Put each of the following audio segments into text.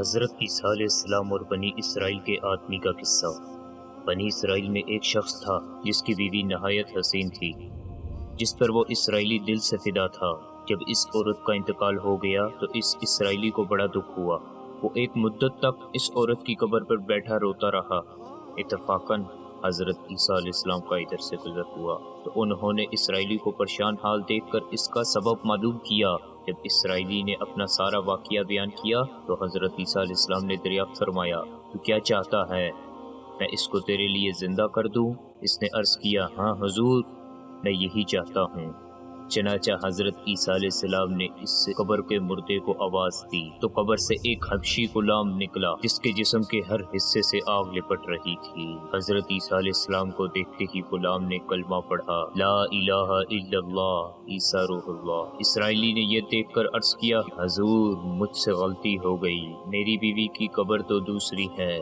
حضرت عیسیٰ علیہ السلام اور بنی اسرائیل کے آدمی کا قصہ۔ بنی اسرائیل میں ایک شخص تھا جس کی بیوی نہایت حسین تھی، جس پر وہ اسرائیلی دل سے فدا تھا۔ جب اس عورت کا انتقال ہو گیا تو اس اسرائیلی کو بڑا دکھ ہوا۔ وہ ایک مدت تک اس عورت کی قبر پر بیٹھا روتا رہا۔ اتفاقاً حضرت عیسیٰ علیہ السلام کا ادھر سے گزر ہوا تو انہوں نے اسرائیلی کو پریشان حال دیکھ کر اس کا سبب معلوم کیا۔ جب اسرائیلی نے اپنا سارا واقعہ بیان کیا تو حضرت عیسیٰ علیہ السلام نے دریافت فرمایا، تو کیا چاہتا ہے، میں اس کو تیرے لیے زندہ کر دوں؟ اس نے عرض کیا، ہاں حضور، میں یہی چاہتا ہوں۔ چنانچہ حضرت عیسیٰ علیہ السلام نے اس سے قبر کے مردے کو آواز دی تو قبر سے ایک حبشی غلام نکلا جس کے جسم کے ہر حصے سے آگ لپٹ رہی تھی۔ حضرت عیسیٰ علیہ السلام کو دیکھتے ہی غلام نے کلمہ پڑھا، لا الہ الا اللہ عیسیٰ روح اللہ۔ اسرائیلی نے یہ دیکھ کر عرض کیا، حضور مجھ سے غلطی ہو گئی، میری بیوی کی قبر تو دوسری ہے۔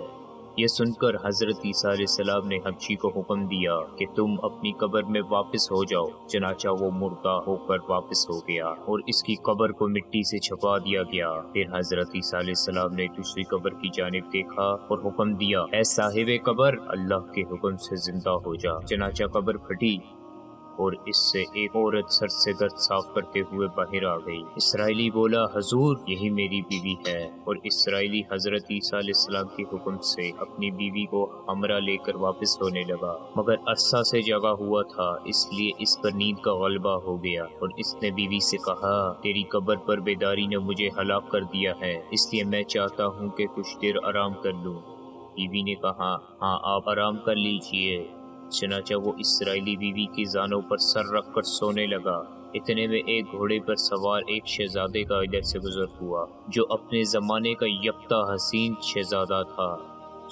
یہ سن کر حضرت عیسیٰ علیہ السلام نے حبشی کو حکم دیا کہ تم اپنی قبر میں واپس ہو جاؤ۔ چنانچہ وہ مردہ ہو کر واپس ہو گیا اور اس کی قبر کو مٹی سے چھپا دیا گیا۔ پھر حضرت عیسیٰ علیہ السلام نے دوسری قبر کی جانب دیکھا اور حکم دیا، اے صاحب قبر، اللہ کے حکم سے زندہ ہو جا۔ چنانچہ قبر پھٹی اور اس سے ایک عورت سر سے گرد صاف کرتے ہوئے باہر آ گئی۔ اسرائیلی بولا، حضور یہی میری بیوی ہے۔ اور اسرائیلی حضرت عیسیٰ علیہ السلام کے حکم سے اپنی بیوی کو ہمراہ لے کر واپس ہونے لگا، مگر عرصہ سے جگا ہوا تھا، اس لیے اس پر نیند کا غلبہ ہو گیا اور اس نے بیوی سے کہا، تیری قبر پر بیداری نے مجھے ہلاک کر دیا ہے، اس لیے میں چاہتا ہوں کہ کچھ دیر آرام کر لوں۔ بیوی نے کہا، ہاں آپ آرام کر لیجئے۔ چنانچہ وہ اسرائیلی بیوی کی زانوں پر سر رکھ کر سونے لگا۔ اتنے میں ایک گھوڑے پر سوار ایک شہزادے کا ادھر سے گزر ہوا جو اپنے زمانے کا یکتا حسین شہزادہ تھا،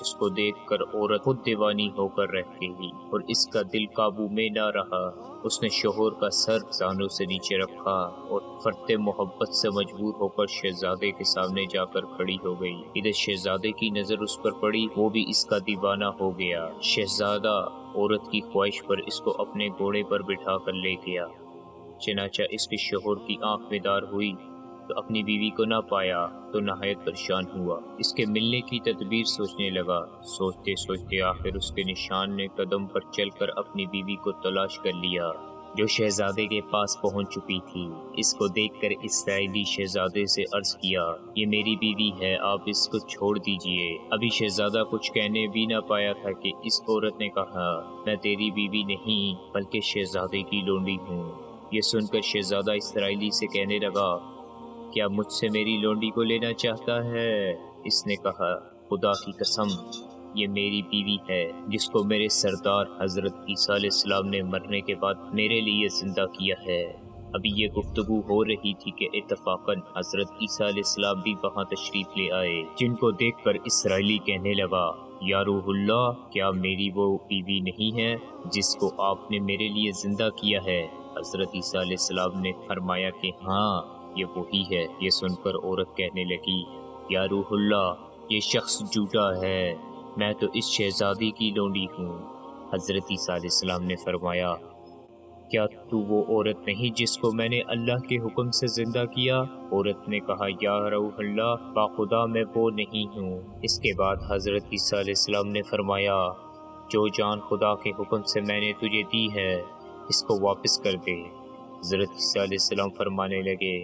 جس کو دیکھ کر عورت خود دیوانی ہو کر رہ گئی اور اس کا دل قابو میں نہ رہا۔ اس نے شوہر کا سر زانوں سے نیچے رکھا اور فرط محبت سے مجبور ہو کر شہزادے کے سامنے جا کر کھڑی ہو گئی۔ ادھر شہزادے کی نظر اس پر پڑی، وہ بھی اس کا دیوانہ ہو گیا۔ شہزادہ عورت کی خواہش پر اس کو اپنے گھوڑے پر بٹھا کر لے گیا۔ چنانچہ اس کے شوہر کی آنکھ بیدار ہوئی تو اپنی بیوی کو نہ پایا تو نہایت پریشان ہوا۔ اس کے ملنے کی تدبیر سوچنے لگا۔ سوچتے سوچتے آخر اس کے نشان نے قدم پر چل کر اپنی بیوی کو تلاش کر لیا، جو شہزادے کے پاس پہنچ چکی تھی۔ اس کو دیکھ کر اسرائیلی شہزادے سے عرض کیا، یہ میری بیوی ہے، آپ اس کو چھوڑ دیجئے۔ ابھی شہزادہ کچھ کہنے بھی نہ پایا تھا کہ اس عورت نے کہا، میں تیری بیوی نہیں بلکہ شہزادے کی لونڈی ہوں۔ یہ سن کر شہزادہ اسرائیلی سے کہنے لگا، کیا مجھ سے میری لونڈی کو لینا چاہتا ہے؟ اس نے کہا، خدا کی قسم، یہ میری بیوی ہے جس کو میرے سردار حضرت عیسیٰ علیہ السلام نے مرنے کے بعد میرے لیے زندہ کیا ہے۔ ابھی یہ گفتگو ہو رہی تھی کہ اتفاقاً حضرت عیسیٰ علیہ السلام بھی وہاں تشریف لے آئے، جن کو دیکھ کر اسرائیلی کہنے لگا، یا روح اللہ، کیا میری وہ بیوی نہیں ہے جس کو آپ نے میرے لیے زندہ کیا ہے؟ حضرت عیسیٰ علیہ السلام نے فرمایا کہ ہاں، یہ وہی ہے۔ یہ سن کر عورت کہنے لگی، یا روح اللہ، یہ شخص جھوٹا ہے، میں تو اس شہزادی کی لونڈی ہوں۔ حضرت عیسیٰ علیہ السلام نے فرمایا، کیا تو وہ عورت نہیں جس کو میں نے اللہ کے حکم سے زندہ کیا؟ عورت نے کہا، یا روح اللہ، باخدا میں وہ نہیں ہوں۔ اس کے بعد حضرت عیسیٰ علیہ السلام نے فرمایا، جو جان خدا کے حکم سے میں نے تجھے دی ہے، اس کو واپس کر دے۔ حضرت عیسیٰ علیہ السلام فرمانے لگے،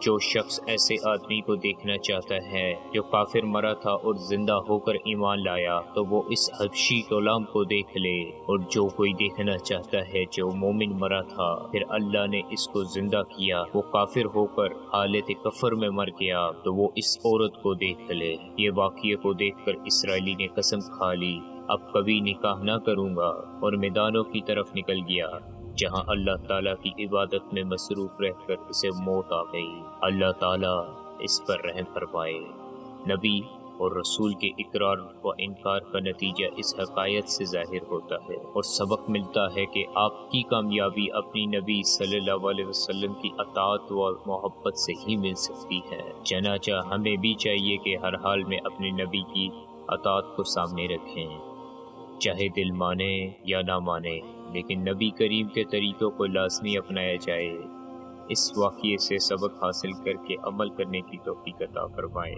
جو شخص ایسے آدمی کو دیکھنا چاہتا ہے جو کافر مرا تھا اور زندہ ہو کر ایمان لایا تو وہ اس حبشی غلام کو دیکھ لے، اور جو کوئی دیکھنا چاہتا ہے جو مومن مرا تھا پھر اللہ نے اس کو زندہ کیا، وہ کافر ہو کر حالت کفر میں مر گیا تو وہ اس عورت کو دیکھ لے۔ یہ واقعے کو دیکھ کر اسرائیلی نے قسم کھا لی، اب کبھی نکاح نہ کروں گا، اور میدانوں کی طرف نکل گیا جہاں اللہ تعالیٰ کی عبادت میں مصروف رہ کر اسے موت آ گئی۔ اللہ تعالیٰ اس پر رحم فرمائے۔ نبی اور رسول کے اقرار و انکار کا نتیجہ اس حقائق سے ظاہر ہوتا ہے اور سبق ملتا ہے کہ آپ کی کامیابی اپنی نبی صلی اللہ علیہ وسلم کی اطاعت و محبت سے ہی مل سکتی ہے۔ چنانچہ ہمیں بھی چاہیے کہ ہر حال میں اپنے نبی کی اطاعت کو سامنے رکھیں، چاہے دل مانے یا نہ مانے، لیکن نبی کریم کے طریقوں کو لازمی اپنایا جائے۔ اس واقعے سے سبق حاصل کر کے عمل کرنے کی توفیق عطا فرمائے۔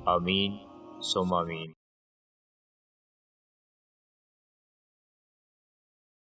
آمین ثم آمین۔